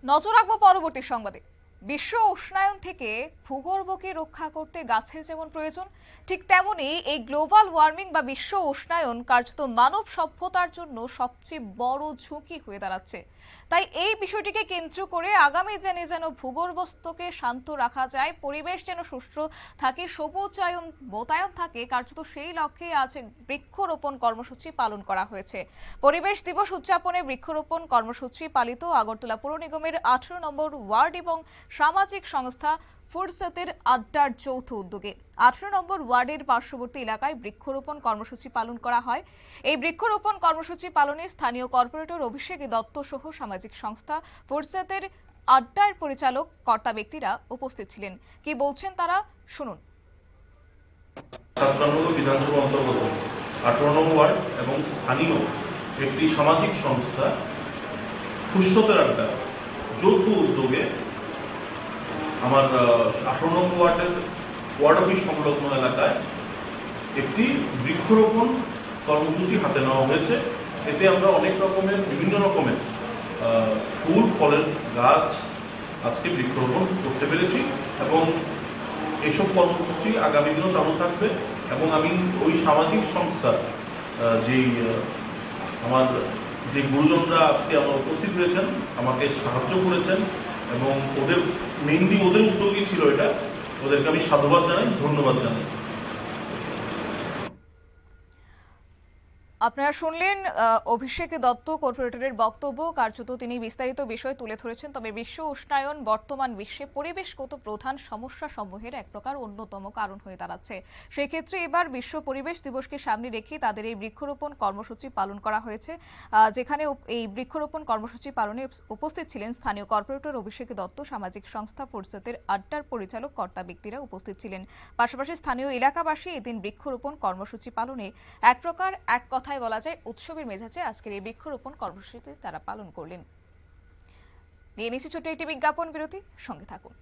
নজর রাখবো পরবর্তী সংবাদে। বিশ্ব উষ্ণায়ন থেকে ভূগর্ভকে রক্ষা করতে গাছের যেমন প্রয়োজন, ঠিক তেমনি এই গ্লোবাল ওয়ার্মিং বা বিশ্ব উষ্ণায়ন কার্যত মানব সভ্যতার জন্য সবচেয়ে বড় ঝুঁকি হয়ে দাঁড়াচ্ছে। তাই এই বিষয়টিকে কেন্দ্র করে আগামী দিনে যেন ভূগর্ভস্থকে শান্ত রাখা যায়, পরিবেশ যেন সুস্থ থাকে, সবুজায়ন মোতায়েন থাকে, কার্যত সেই লক্ষ্যে আজ বৃক্ষরোপণ কর্মসূচি পালন করা হয়েছে। পরিবেশ দিবস উদযাপনে বৃক্ষরোপণ কর্মসূচি পালিত আগরতলা পৌর নিগমের 18 নম্বর ওয়ার্ড এবং সামাজিক সংস্থা ফুরসতের আড্ডার যৌথ উদ্যোগে 18 নম্বর ওয়ার্ডের পার্শ্ববর্তী এলাকায় বৃক্ষরোপণ কর্মসূচি পালন করা হয়। এই বৃক্ষরোপণ কর্মসূচি পালনে স্থানীয় কর্পোরেটর অভিষেক দত্ত সহ সামাজিক সংস্থা ফুরসতের আড্ডার পরিচালক কর্তা ব্যক্তিরা উপস্থিত ছিলেন। কি বলছেন তারা, শুনুন। 17 নম্বর বিধানসভা অন্তর্গত 18 নম্বর ওয়ার্ড এবং স্থানীয় একটি সামাজিক সংস্থা ফুরসতের আড্ডা যৌথ উদ্যোগে আমার 18 নম্বর ওয়ার্ড অফিস সংলগ্ন এলাকায় একটি বৃক্ষরোপণ কর্মসূচি হাতে নেওয়া হয়েছে। এতে আমরা অনেক রকমের বিভিন্ন রকমের ফুল ফলের গাছ আজকে বৃক্ষরোপণ করতে পেরেছি এবং এইসব কর্মসূচি আগামী দিনও চালু থাকবে। এবং আমি ওই সামাজিক সংস্থার যেই আমার যে গুরুজনরা আজকে আমার উপস্থিত হয়েছেন, আমাকে সাহায্য করেছেন এবং মেইনলি ওদের উদ্যোগই ছিল এটা, ওদেরকে আমি সাধুবাদ জানাই, ধন্যবাদ জানাই। আপনারা শুনলেন অভিষেক দত্ত কর্পোরেটরের বক্তব্য। কার্যত তিনি বিস্তারিত বিষয় তুলে ধরেছেন। তবে বিশ্ব উষ্ণায়ন বর্তমান বিশ্বে পরিবেশগত প্রধান সমস্যা সমূহের এক প্রকার অন্যতম কারণ হয়ে দাঁড়াচ্ছে। সেক্ষেত্রে এবার বিশ্ব পরিবেশ দিবসকে সামনে রেখে তাদের এই বৃক্ষরোপণ কর্মসূচি পালন করা হয়েছে, যেখানে এই বৃক্ষরোপণ কর্মসূচি পালনে উপস্থিত ছিলেন স্থানীয় কর্পোরেটর অভিষেক দত্ত, সামাজিক সংস্থা ফুরসতের আড্ডার পরিচালক কর্তা ব্যক্তিরা উপস্থিত ছিলেন। পাশাপাশি স্থানীয় এলাকাবাসী এদিন বৃক্ষরোপণ কর্মসূচি পালনে এক প্রকার এক কথায় বলা যায় উৎসবের মেজাজে আজকের এই বৃক্ষরোপণ কর্মসূচি তারা পালন করলেন। নিয়ে নিচ্ছি ছোট্ট একটি বিজ্ঞাপন বিরতি, সঙ্গে থাকুন।